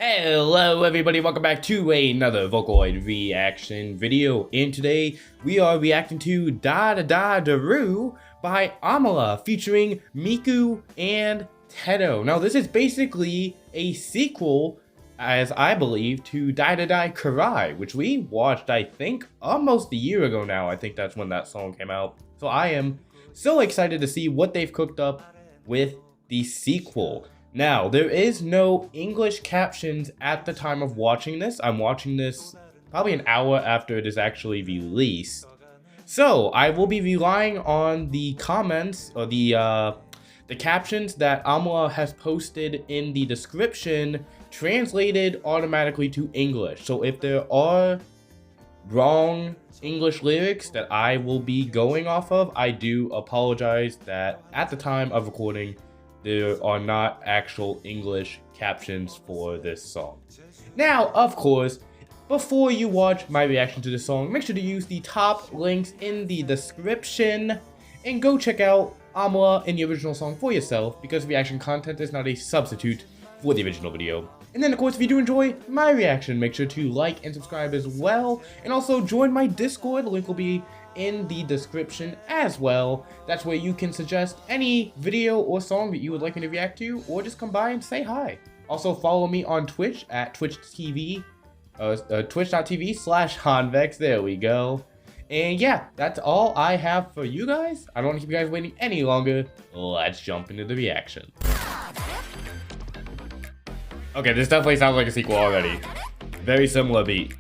Hello everybody, welcome back to another Vocaloid reaction video, and today we are reacting to Dadadadadaru by Amala featuring Miku and Teto. Now this is basically a sequel, as I believe, to Dadadadadaru, which we watched I think almost a year ago now. I think that's when that song came out. So I am so excited to see what they've cooked up with the sequel. Now, there is no English captions at the time of watching this. I'm watching this probably an hour after it is actually released. So, I will be relying on the comments or the captions that Amala has posted in the description, translated automatically to English. So, if there are wrong English lyrics that I will be going off of, I do apologize that at the time of recording, there are not actual English captions for this song. Now, of course, before you watch my reaction to this song, make sure to use the top links in the description and go check out Amala and the original song for yourself, because reaction content is not a substitute for the original video. And then, of course, if you do enjoy my reaction, make sure to like and subscribe as well, and also join my Discord. The link will be in the description as well. That's where you can suggest any video or song that you would like me to react to, or just come by and say hi. Also follow me on Twitch at twitch.tv/Hanvex. There we go. And yeah, that's all I have for you guys. I don't want to keep you guys waiting any longer. Let's jump into the reaction. Okay, this definitely sounds like a sequel already. Very similar beat.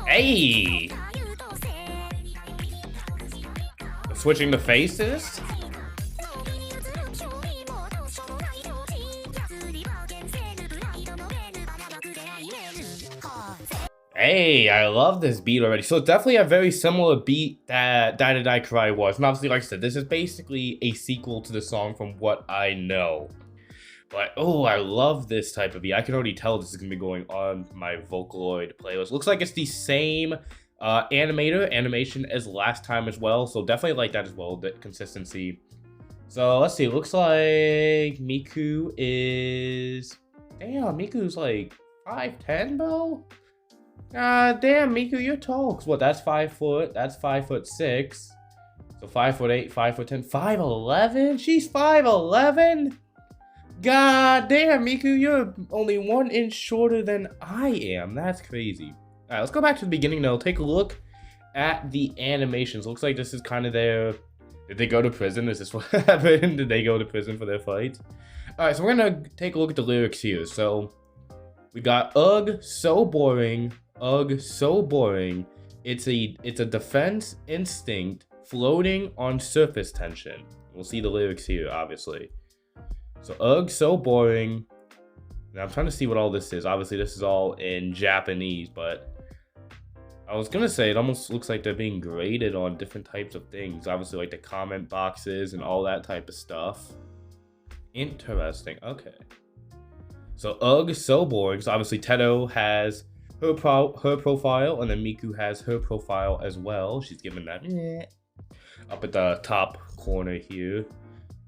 Hey! Switching the faces? Hey, I love this beat already. So it's definitely a very similar beat that Dadadadadaru was. And obviously, like I said, this is basically a sequel to the song from what I know. But, oh, I love this type of beat. I can already tell this is going to be going on my Vocaloid playlist. Looks like it's the same animation as last time as well. So definitely like that as well, the consistency. So, let's see. Looks like Miku is... Damn, Miku's like 5'10", bro? Damn, Miku, you're tall. Cause what, that's 5 foot. That's 5'6". So 5'8", 5'10", 5'11"? She's 5'11"? God damn, Miku, you're only 1 inch shorter than I am. That's crazy. Alright, let's go back to the beginning now. Take a look at the animations. Looks like this is kind of their... Did they go to prison? Is this what happened? Did they go to prison for their fight? Alright, so we're gonna take a look at the lyrics here. So, we got, ugh, so boring. Ugh, so boring. It's a defense instinct floating on surface tension. We'll see the lyrics here, obviously. So, ugh, so boring. Now, I'm trying to see what all this is. Obviously, this is all in Japanese, but I was gonna say it almost looks like they're being graded on different types of things. Obviously, like the comment boxes and all that type of stuff. Interesting. Okay. So, ugh, so boring. So, obviously, Teto has her profile, and then Miku has her profile as well. She's giving that up at the top corner here.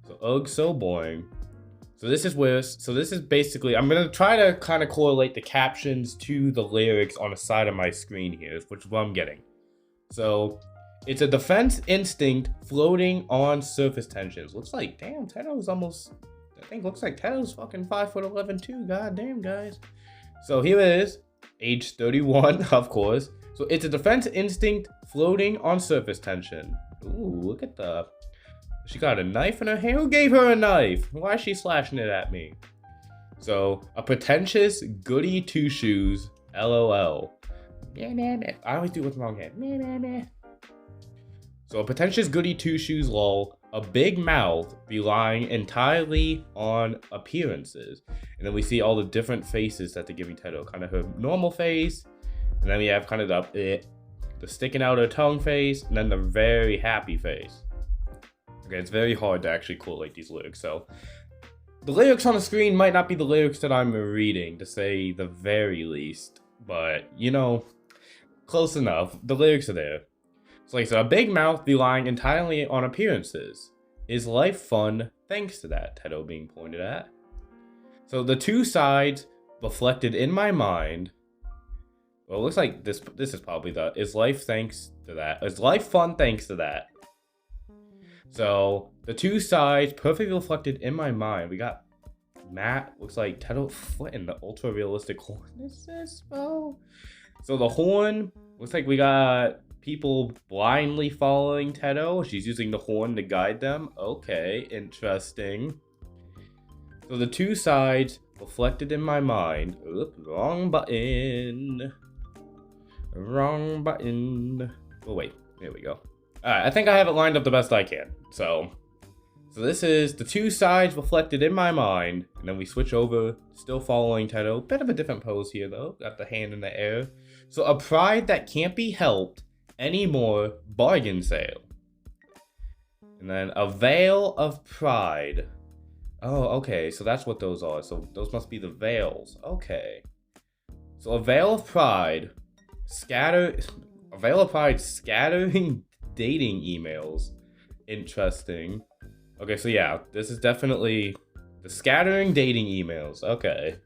So, ugh, so boring. So this is basically, I'm going to try to kind of correlate the captions to the lyrics on the side of my screen here, which is what I'm getting. So, it's a defense instinct floating on surface tensions. Looks like, damn, Teto's almost, I think looks like Teto's fucking 5'11" too. God damn, guys. So here it is, age 31, of course. So it's a defense instinct floating on surface tension. Ooh, look at the... She got a knife in her hand? Who gave her a knife? Why is she slashing it at me? So, a pretentious goody two-shoes, LOL. I always do it with the wrong hand. So, a pretentious goody two-shoes, lol. A big mouth relying entirely on appearances. And then we see all the different faces that they're giving Teto. Kind of her normal face. And then we have kind of the sticking out her tongue face. And then the very happy face. Okay, it's very hard to actually correlate these lyrics, so the lyrics on the screen might not be the lyrics that I'm reading, to say the very least, but, you know, close enough. The lyrics are there. So, like, so a big mouth relying entirely on appearances. Is life fun? thanks to that, Teto being pointed at. So the two sides reflected in my mind. Well, it looks like this is probably the, is life thanks to that? Is life fun thanks to that? So the two sides perfectly reflected in my mind. We got Matt, looks like Teto foot in the ultra realistic horn. Is this, bro? So the horn, looks like we got people blindly following Teto. She's using the horn to guide them. Okay, interesting. So the two sides reflected in my mind. Oop, wrong button. Wrong button. Oh wait, there we go. Alright, I think I have it lined up the best I can. So this is the two sides reflected in my mind. And then we switch over, still following Teto. Bit of a different pose here though. Got the hand in the air. So a pride that can't be helped anymore, bargain sale. And then a veil of pride. Oh, okay, so that's what those are. So those must be the veils. Okay. So a veil of pride scattering dating emails. Interesting. Okay, so yeah, this is definitely the scattering dating emails. Okay.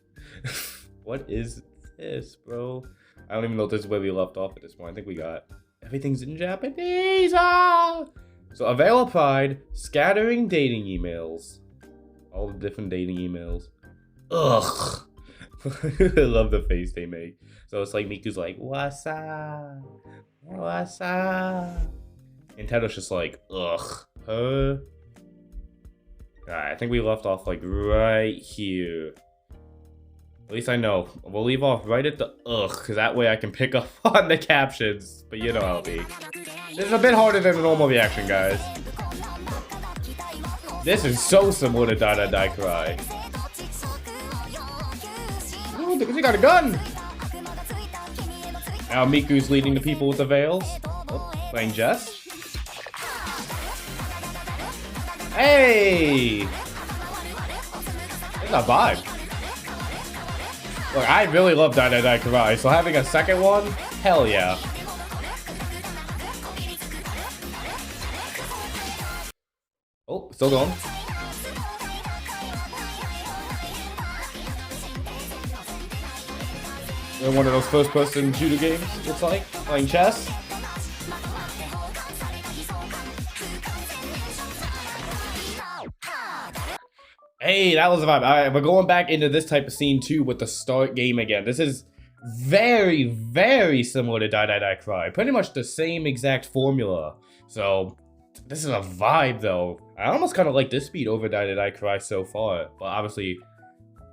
What is this, bro? I don't even know if this is where we left off at this point. I think we got everything's in Japanese. Ah! So a veil of pride scattering dating emails. All the different dating emails. Ugh. I love the face they make. So it's like Miku's like, what's up? What's up? And Teto's just like, ugh. Alright, I think we left off like right here. At least I know. We'll leave off right at the ugh, because that way I can pick up on the captions. But you know how it'll be. This is a bit harder than a normal reaction, guys. This is so similar to Dadadadadaru. Ooh, he got a gun! Now Miku's leading the people with the veils. Oh, playing Jess. Hey! It's a vibe. Look, I really love Dadadadadaru, so having a second one, hell yeah. Oh, still going. In one of those first-person shooter games, looks like, playing chess. Hey, that was the vibe. All right, we're going back into this type of scene too with the start game again. This is very, very similar to Dadadadadaru. Pretty much the same exact formula. So this is a vibe though. I almost kind of like this beat over Dadadadadaru so far. But obviously,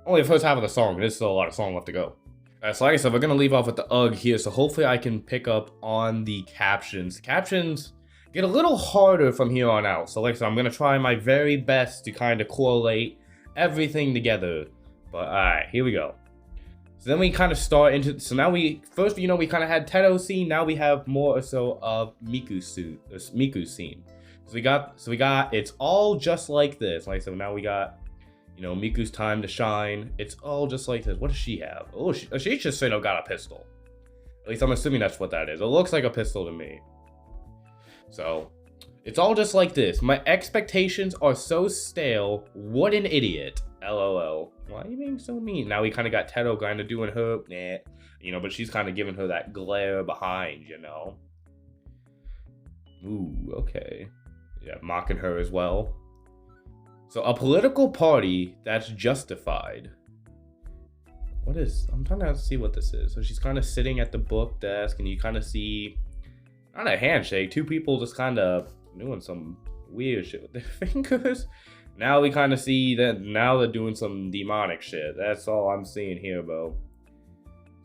only the first half of the song. There's still a lot of song left to go. Alright, so like I said, we're going to leave off with the UGG here. So hopefully I can pick up on the captions. Captions get a little harder from here on out. So like I said, I'm going to try my very best to kind of correlate everything together. But alright, here we go. So then we kind of start into, so now we, first, you know, we kind of had Teto's scene. Now we have more or so of Miku's scene. So we got, it's all just like this. Like I said, now we got, you know, Miku's time to shine. It's all just like this. What does she have? Oh, she just straight up got a pistol. At least I'm assuming that's what that is. It looks like a pistol to me. So, it's all just like this. My expectations are so stale. What an idiot. LOL. Why are you being so mean? Now we kind of got Teto kind of doing her, you know, but she's kind of giving her that glare behind, you know. Ooh, okay. Yeah, mocking her as well. So a political party that's justified. What is, I'm trying to see what this is. So she's kind of sitting at the book desk and you kind of see, not a handshake, two people just kind of doing some weird shit with their fingers. Now we kind of see that now they're doing some demonic shit. That's all I'm seeing here, bro.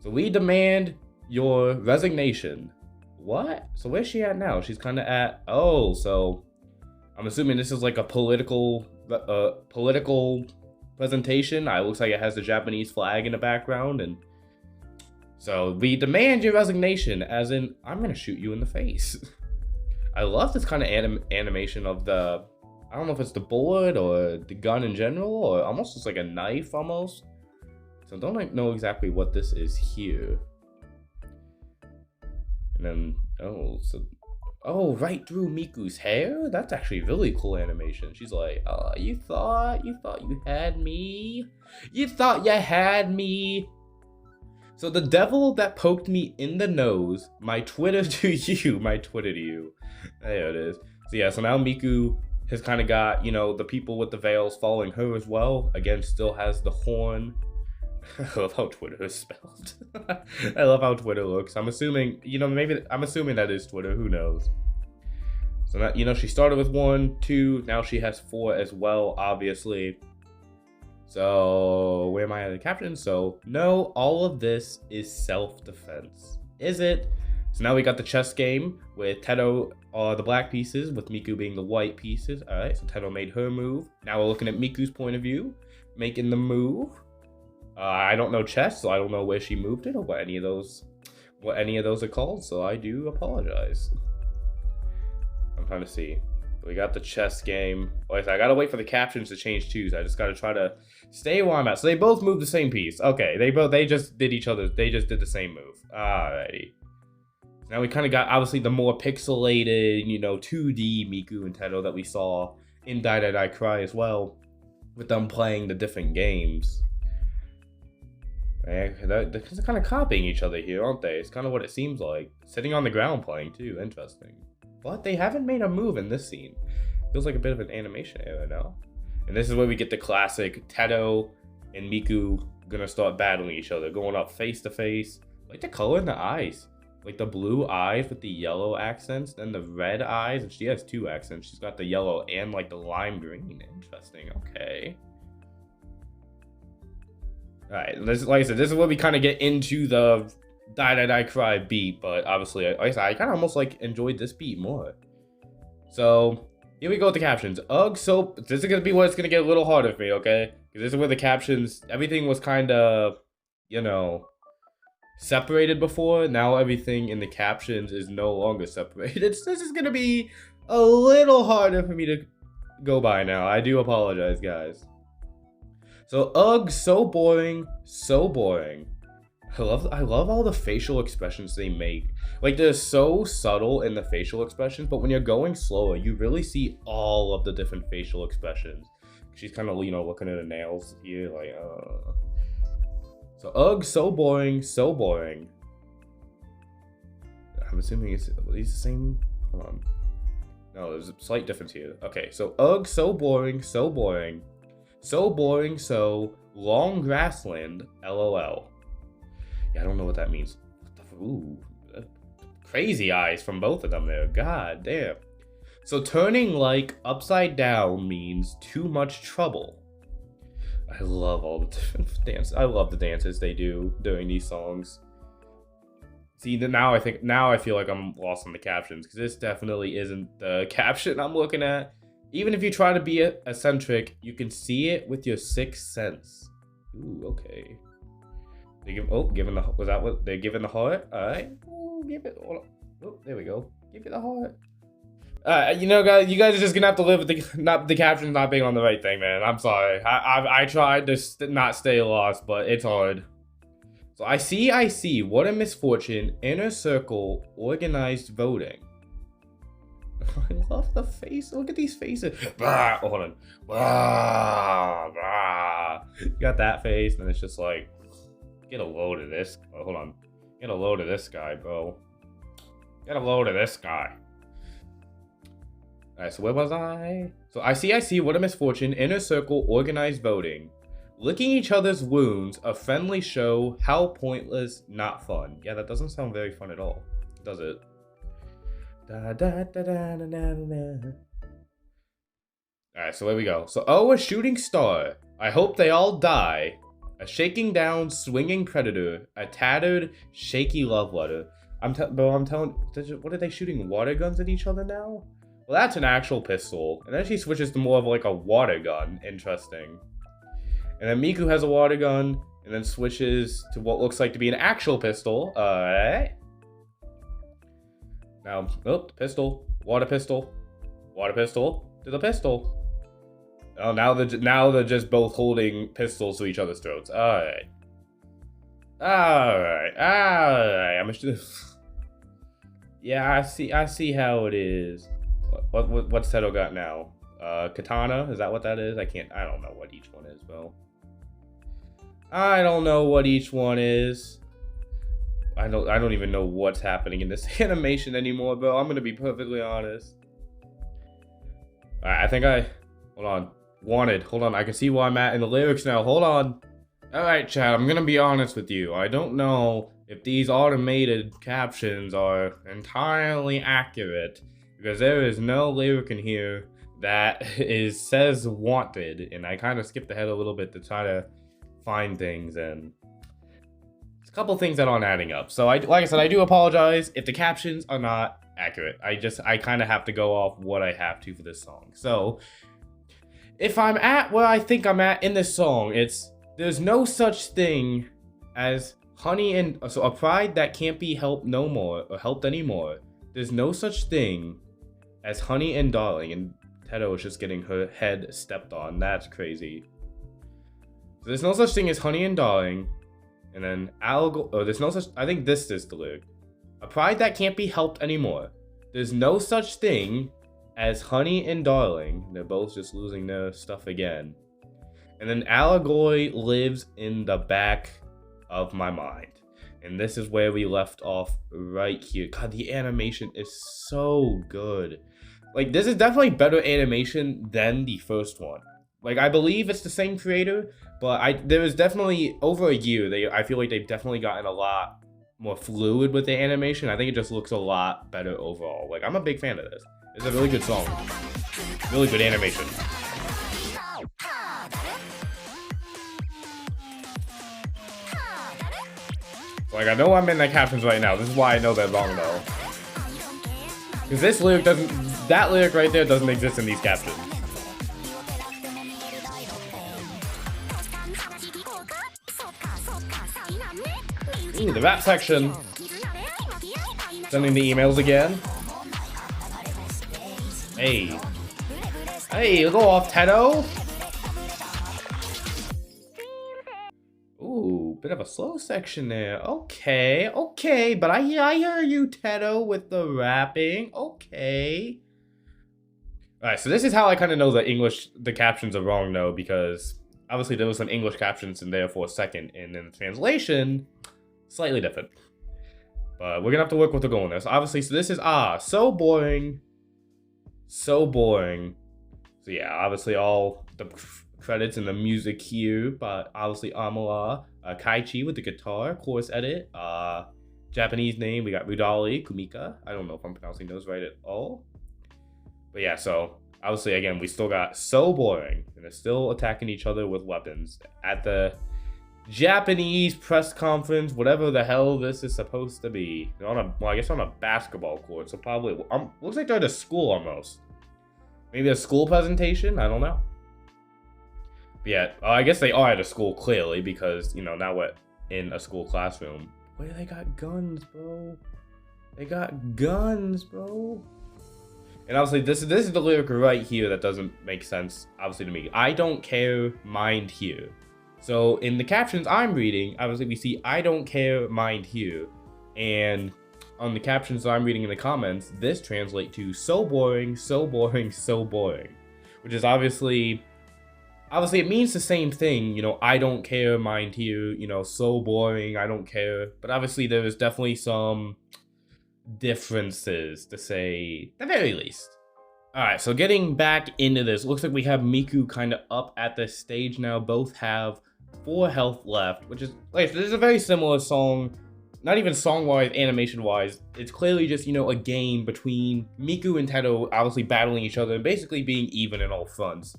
So we demand your resignation. What? So where's she at now? She's kind of at, oh, so I'm assuming this is like a political presentation. It looks like it has the Japanese flag in the background, and so we demand your resignation, as in I'm gonna shoot you in the face. I love this kind of animation of the, I don't know if it's the bullet or the gun in general, or almost just like a knife almost. So don't know exactly what this is here. And then Oh, right through Miku's hair? That's actually really cool animation. She's like, oh, you thought you had me? You thought you had me? So the devil that poked me in the nose, my Twitter to you, my Twitter to you. There it is. So yeah, so now Miku has kind of got, you know, the people with the veils following her as well. Again, still has the horn. I love how Twitter is spelled. I love how Twitter looks. I'm assuming, you know, I'm assuming that is Twitter. Who knows? So now, you know, she started with 1, 2. Now she has 4 as well, obviously. So where am I at the caption? So no, all of this is self-defense. Is it? So now we got the chess game with Teto the black pieces, with Miku being the white pieces. All right, so Teto made her move. Now we're looking at Miku's point of view, making the move. I don't know chess, so I don't know where she moved it or what any of those are called, so I do apologize. I'm trying to see. We got the chess game. Like, I gotta wait for the captions to change too, so I just gotta try to stay where I'm at. So they both moved the same piece. Okay, they just did the same move. Alrighty. Now we kind of got, obviously, the more pixelated, you know, 2D Miku and Teto that we saw in Die Die Die Cry as well, with them playing the different games. They're kind of copying each other here, aren't they? It's kind of what it seems like. Sitting on the ground playing, too. Interesting. But they haven't made a move in this scene. Feels like a bit of an animation error now. And this is where we get the classic Teto and Miku gonna start battling each other, going up face to face. I like the color in the eyes. Like the blue eyes with the yellow accents, then the red eyes. And she has 2 accents. She's got the yellow and like the lime green. Interesting. Okay. Alright, like I said, this is where we kind of get into the Die Die Die Cry beat, but obviously, like I said, I kind of almost like enjoyed this beat more. So, here we go with the captions. Ugh, so this is going to be where it's going to get a little harder for me, okay? Because this is where the captions, everything was kind of, you know, separated before. Now everything in the captions is no longer separated. This is going to be a little harder for me to go by now. I do apologize, guys. So, ugh, so boring, so boring. I love all the facial expressions they make. Like, they're so subtle in the facial expressions, but when you're going slower, you really see all of the different facial expressions. She's kind of, you know, looking at her nails here, like, So, ugh, so boring, so boring. I'm assuming it's these the same. Hold on. No, there's a slight difference here. Okay, so, ugh, so boring, so boring. So boring, so long grassland, LOL. Yeah, I don't know what that means. Ooh, crazy eyes from both of them there. God damn. So turning like upside down means too much trouble. I love all the different dances. I love the dances they do during these songs. See, now I feel like I'm lost on the captions, because this definitely isn't the caption I'm looking at. Even if you try to be eccentric, you can see it with your 6th sense. Ooh, okay. They give, giving the, was that what they're giving the heart? All right. Ooh, give it. Oh, there we go. Give it the heart. You know, guys, you guys are just gonna have to live with the captions not being on the right thing, man. I'm sorry. I tried to not stay lost, but it's hard. So I see. What a misfortune. Inner circle, organized voting. I love the face. Look at these faces. Blah, hold on. Blah, blah. You got that face, and it's just like, get a load of this. Oh, hold on. Get a load of this guy, bro. Get a load of this guy. Alright, so where was I? So I see. What a misfortune. Inner circle, organized voting. Licking each other's wounds. A friendly show. How pointless. Not fun. Yeah, that doesn't sound very fun at all. Does it? Alright, so there we go. So, oh, a shooting star. I hope they all die. A shaking down, swinging predator. A tattered, shaky love letter. I'm telling. What are they shooting? Water guns at each other now? Well, that's an actual pistol. And then she switches to more of like a water gun. Interesting. And then Miku has a water gun, and then switches to what looks like to be an actual pistol. Alright. Now, pistol, water pistol, to the pistol. Oh, now they're just both holding pistols to each other's throats. Alright. Yeah, I see how it is. What's Teto got now? Katana? Is that what that is? I don't know what each one is, bro. I don't know what each one is. I don't even know what's happening in this animation anymore, bro. I'm gonna be perfectly honest. Alright, I think hold on. Wanted. Hold on, I can see where I'm at in the lyrics now. Hold on. Alright, chat, I'm gonna be honest with you. I don't know if these automated captions are entirely accurate, because there is no lyric in here that says wanted, and I kind of skipped ahead a little bit to try to find things, and it's a couple things that aren't adding up. So like I said, I do apologize if the captions are not accurate. I kind of have to go off what I have to for this song. So if I'm at where I think I'm at in this song, there's no such thing as honey and so a pride that can't be helped no more or helped anymore. There's no such thing as honey and darling, and Teto is just getting her head stepped on. That's crazy. So there's no such thing as honey and darling, and then there's no such. I think this is the lyric. A pride that can't be helped anymore. There's no such thing as honey and darling. They're both just losing their stuff again. And then allegory lives in the back of my mind. And this is where we left off right here. God, the animation is so good. Like, this is definitely better animation than the first one. Like, I believe it's the same creator, but there was definitely, over a year, I feel like they've definitely gotten a lot more fluid with the animation. I think it just looks a lot better overall. Like, I'm a big fan of this. It's a really good song. Really good animation. Like, I know I'm in the captions right now. This is why I know they're wrong, though. Because this lyric that lyric right there doesn't exist in these captions. Ooh, the rap section. Sending the emails again. Hey. Hey, go off, Teto. Ooh, bit of a slow section there. Okay, okay, but I hear you, Teto, with the rapping. Okay. Alright, so this is how I kind of know that the captions are wrong, though, because obviously there was some English captions in there for a second, and then the translation, slightly different. But we're gonna have to work with the goal in this. Obviously, so this is, so boring. So boring. So yeah, obviously all the credits and the music here, but obviously Amala, Kaichi with the guitar, chorus edit, Japanese name, we got Rudali, Kumika. I don't know if I'm pronouncing those right at all. But yeah, so obviously again, we still got so boring, and they're still attacking each other with weapons at the Japanese press conference, whatever the hell this is supposed to be. They're on I guess on a basketball court, so probably, looks like they're at a school almost. Maybe a school presentation? I don't know. But yeah, I guess they are at a school, clearly, because, you know, now we're in a school classroom. Wait, they got guns, bro. They got guns, bro. And obviously, this is the lyric right here that doesn't make sense, obviously, to me. I don't care, mind here. So in the captions I'm reading, obviously we see I don't care, mind here. And on the captions I'm reading in the comments, this translates to so boring, so boring, so boring. Which is obviously it means the same thing, you know, I don't care, mind here, you know, so boring, I don't care. But obviously there is definitely some differences, to say the very least. Alright, so getting back into this, looks like we have Miku kind of up at this stage now. Both have 4 health left, which is, like, this is a very similar song, not even song-wise, animation-wise. It's clearly just, you know, a game between Miku and Teto obviously battling each other and basically being even in all fronts.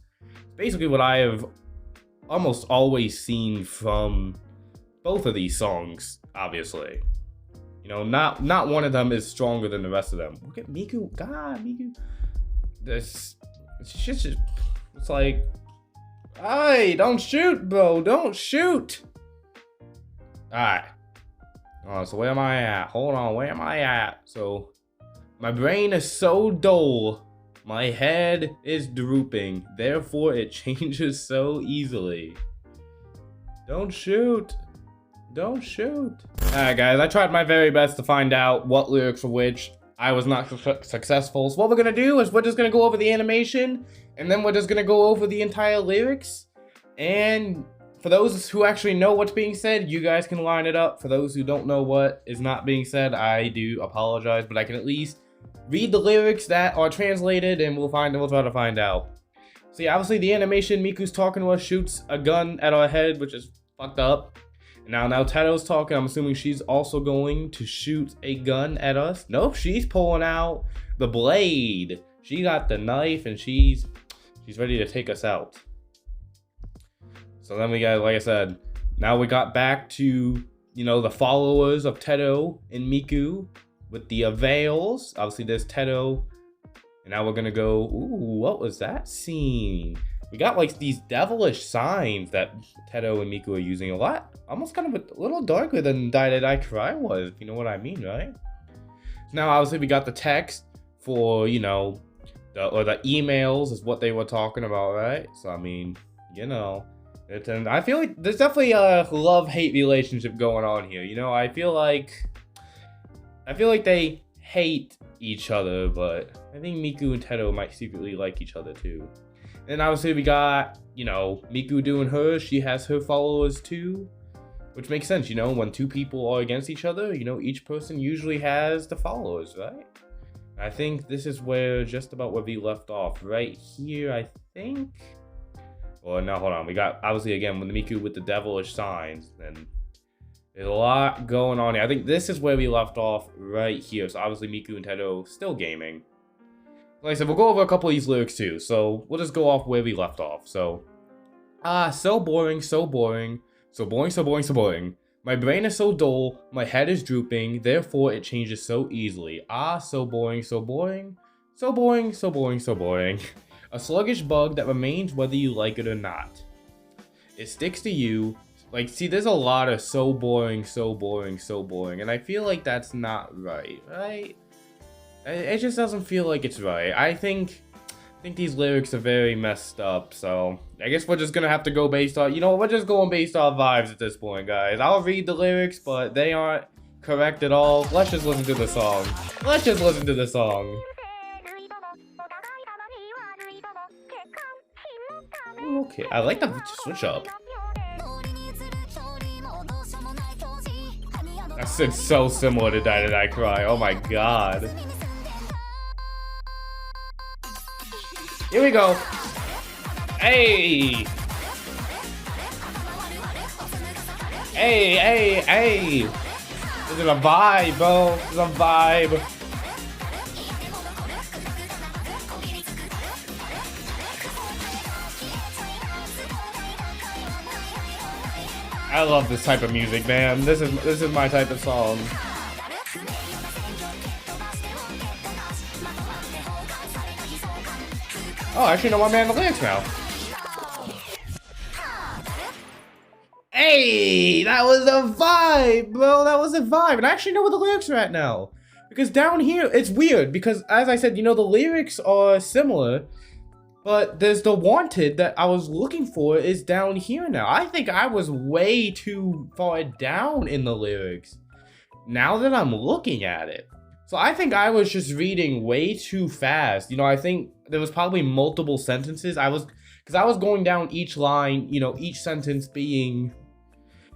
Basically what I have almost always seen from both of these songs, obviously. You know, not one of them is stronger than the rest of them. Look at Miku. God, Miku. It's like, hey, don't shoot, bro. Don't shoot. Alright. So where am I at? Hold on, where am I at? So, my brain is so dull. My head is drooping. Therefore, it changes so easily. Don't shoot. Don't shoot. Alright, guys, I tried my very best to find out what lyrics were which. I was not successful. So what we're gonna do is we're just gonna go over the animation, and then we're just gonna go over the entire lyrics. And for those who actually know what's being said, you guys can line it up. For those who don't know what is not being said, I do apologize, but I can at least read the lyrics that are translated, and we'll try to find out. So yeah, obviously the animation, Miku's talking to us, shoots a gun at our head, which is fucked up. And now Teto's talking. I'm assuming she's also going to shoot a gun at us. Nope, she's pulling out the blade. She got the knife, and she's ready to take us out. So then we got, like I said, now we got back to, you know, the followers of Teto and Miku with the veils. Obviously, there's Teto. And now we're going to go, ooh, what was that scene? We got, like, these devilish signs that Teto and Miku are using a lot. Almost kind of a little darker than Dadadadadaru was, if you know what I mean, right? Now, obviously, we got the text for, you know, the emails is what they were talking about, right? So, I mean, you know. And I feel like there's definitely a love-hate relationship going on here. You know, I feel like they hate each other, but I think Miku and Teto might secretly like each other too. And obviously we got, you know, Miku doing hers. She has her followers too, which makes sense. You know, when two people are against each other, you know, each person usually has the followers, right? I think this is where just about where we left off, right here, I think. Well, no, hold on. We got, obviously, again, with Miku with the devilish signs, and there's a lot going on here. I think this is where we left off right here. So, obviously, Miku and Teto still gaming. Like I said, we'll go over a couple of these lyrics, too. So, we'll just go off where we left off. So, so boring, so boring. So boring, so boring, so boring. My brain is so dull, my head is drooping, therefore it changes so easily. So boring, so boring. So boring, so boring, so boring. A sluggish bug that remains whether you like it or not. It sticks to you. Like, see, there's a lot of so boring, so boring, so boring. And I feel like that's not right, right? It just doesn't feel like it's right. I think these lyrics are very messed up, so I guess we're just gonna have to go based on, you know, we're just going based on vibes at this point, guys. I'll read the lyrics, but they aren't correct at all. Let's just listen to the song. Let's just listen to the song. Okay, I like the switch up. That's so similar to Die Did I Cry. Oh my god. Here we go. Hey. Hey, hey, hey. This is a vibe, bro. This is a vibe. I love this type of music, man. This is my type of song. Oh, I actually know my man the lyrics now. Hey, that was a vibe, bro. That was a vibe. And I actually know where the lyrics are at now. Because down here, it's weird. Because, as I said, you know, the lyrics are similar. But there's the wanted that I was looking for is down here now. I think I was way too far down in the lyrics. Now that I'm looking at it. So I think I was just reading way too fast. You know, I think there was probably multiple sentences. Because I was going down each line, you know, each sentence being,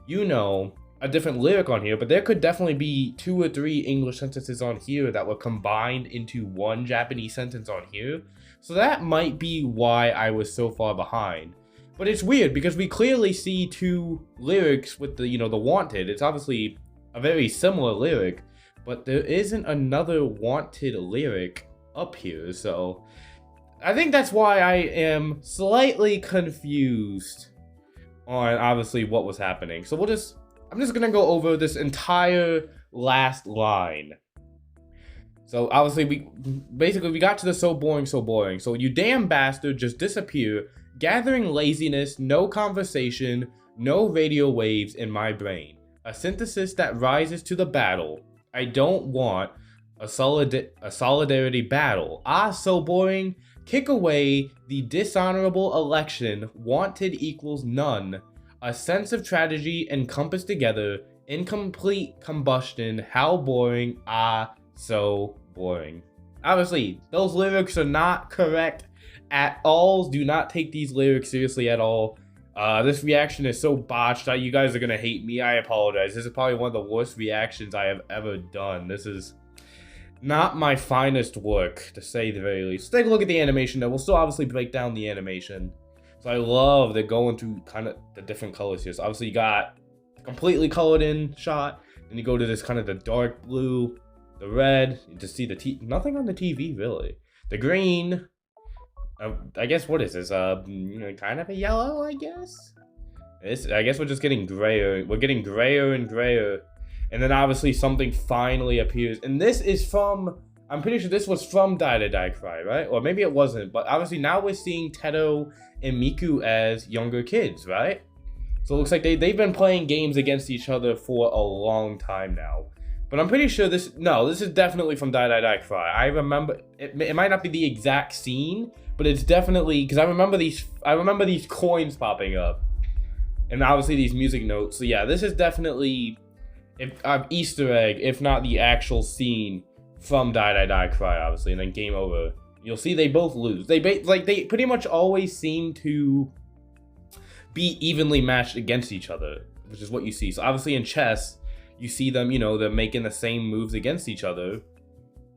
you know, a different lyric on here. But there could definitely be 2 or 3 English sentences on here that were combined into one Japanese sentence on here. So that might be why I was so far behind. But it's weird because we clearly see 2 lyrics with the, you know, the wanted. It's obviously a very similar lyric. But there isn't another wanted lyric up here, so I think that's why I am slightly confused on obviously what was happening. So I'm just gonna go over this entire last line. So obviously we got to the so boring, so boring. So you damn bastard just disappear, gathering laziness, no conversation, no radio waves in my brain. A synthesis that rises to the battle. I don't want a solidarity battle. So boring. Kick away the dishonorable election. Wanted equals none. A sense of tragedy encompassed together. Incomplete combustion. How boring. So boring. Obviously, those lyrics are not correct at all. Do not take these lyrics seriously at all. This reaction is so botched that you guys are gonna hate me. I apologize. This is probably one of the worst reactions I have ever done. This is not my finest work, to say the very least. Take a look at the animation though. We'll still obviously break down the animation. So I love they're going through kind of the different colors here. So obviously you got the completely colored in shot. Then you go to this kind of the dark blue, the red. You just see the nothing on the TV really. The green. I guess what is this? Kind of a yellow, I guess. I guess we're just getting grayer. We're getting grayer and grayer. And then obviously something finally appears. And this is from, I'm pretty sure this was from Dadadadadaru Cry, right? Or maybe it wasn't. But obviously now we're seeing Teto and Miku as younger kids, right? So it looks like they've been playing games against each other for a long time now. But I'm pretty sure this is definitely from Dadadadadaru Cry. I remember, it might not be the exact scene, but it's definitely, because I remember these coins popping up. And obviously these music notes. So yeah, this is definitely Easter egg, if not the actual scene from Dadadadadaru Cry, obviously. And then game over. You'll see they both lose. They pretty much always seem to be evenly matched against each other, which is what you see. So obviously in chess, you see them, they're making the same moves against each other.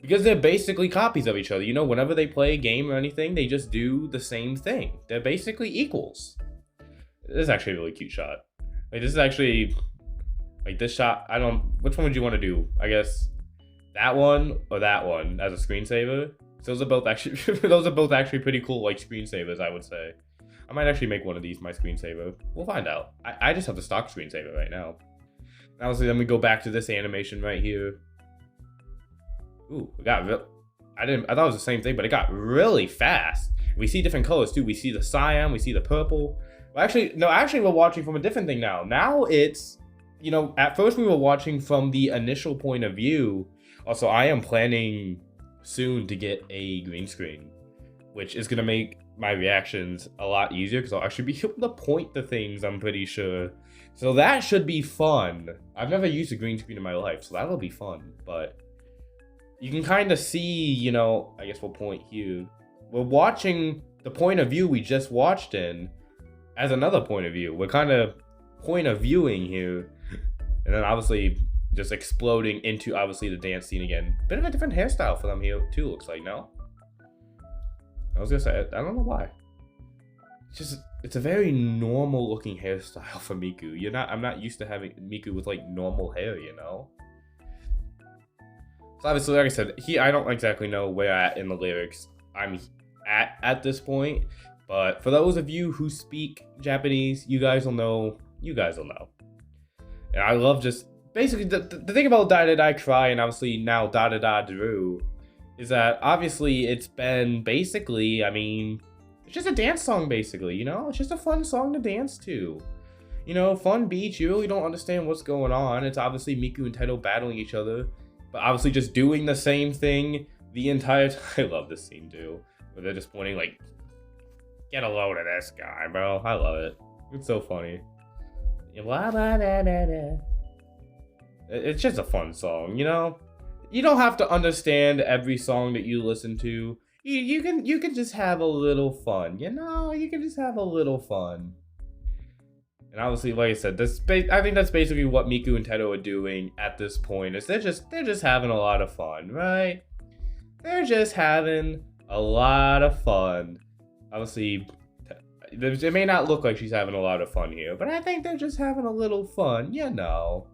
Because they're basically copies of each other. Whenever they play a game or anything, they just do the same thing. They're basically equals. This is actually a really cute shot. Like, this is actually, like, this shot, which one would you want to do? I guess that one or that one as a screensaver. So those are both actually pretty cool, like, screensavers, I would say. I might actually make one of these my screensaver. We'll find out. I just have the stock screensaver right now. Obviously, then we go back to this animation right here. Ooh, I thought it was the same thing, but it got really fast. We see different colors too. We see the cyan, we see the purple. Well, actually we're watching from a different thing now. Now it's, at first we were watching from the initial point of view. Also, I am planning soon to get a green screen, which is gonna make my reactions a lot easier because I'll actually be able to point the things, I'm pretty sure. So that should be fun. I've never used a green screen in my life, so that'll be fun, but you can kind of see, I guess we'll point here. We're watching the point of view we just watched in as another point of view. We're kind of point of viewing here. And then obviously just exploding into obviously the dance scene again. Bit of a different hairstyle for them here too, looks like, no? I was gonna say, I don't know why. It's a very normal looking hairstyle for Miku. I'm not used to having Miku with like normal hair, So obviously, like I said, I don't exactly know where at in the lyrics I'm at this point. But for those of you who speak Japanese, you guys will know. And I love just, basically, the thing about Dadadadadaru Cry and obviously now Dadadadadaru is that obviously it's been basically, it's just a dance song basically, It's just a fun song to dance to. Fun beach, you really don't understand what's going on. It's obviously Miku and Teto battling each other. But obviously just doing the same thing the entire time. I love this scene too. Where they're just pointing like, get a load of this guy, bro. I love it. It's so funny. It's just a fun song, You don't have to understand every song that you listen to. You can just have a little fun, You can just have a little fun. And obviously, like I said, I think that's basically what Miku and Teto are doing at this point. Is they're just having a lot of fun, right? They're just having a lot of fun. Obviously, it may not look like she's having a lot of fun here, but I think they're just having a little fun, Like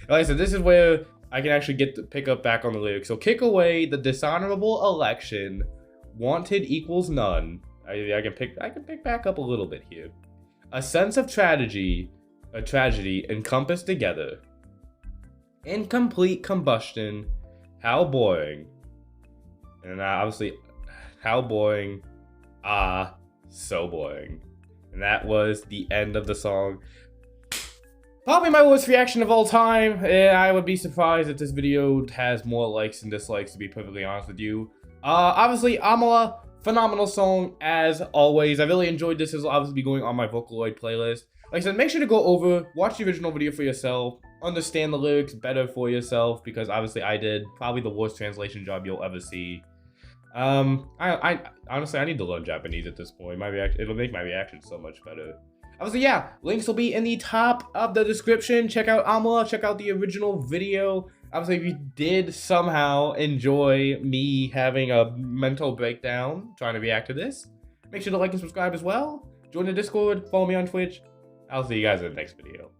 I said, this is where I can actually pick up back on the lyrics. So kick away the dishonorable election. Wanted equals none. I can pick back up a little bit here. A sense of tragedy encompassed together. Incomplete combustion. How boring. And obviously, how boring. So boring. And that was the end of the song. Probably my worst reaction of all time. I would be surprised if this video has more likes and dislikes, to be perfectly honest with you. Obviously, Amala, phenomenal song as always. I really enjoyed this. This will obviously be going on my vocaloid playlist. Like I said, make sure to go over, watch the original video for yourself. understand the lyrics better for yourself, because obviously I did probably the worst translation job you'll ever see. I honestly, I need to learn Japanese at this point. It'll make my reaction so much better. Obviously, yeah, links will be in the top of the description. Check out Amala, check out the original video. Obviously, if you did somehow enjoy me having a mental breakdown trying to react to this, make sure to like and subscribe as well. Join the Discord, follow me on Twitch. I'll see you guys in the next video.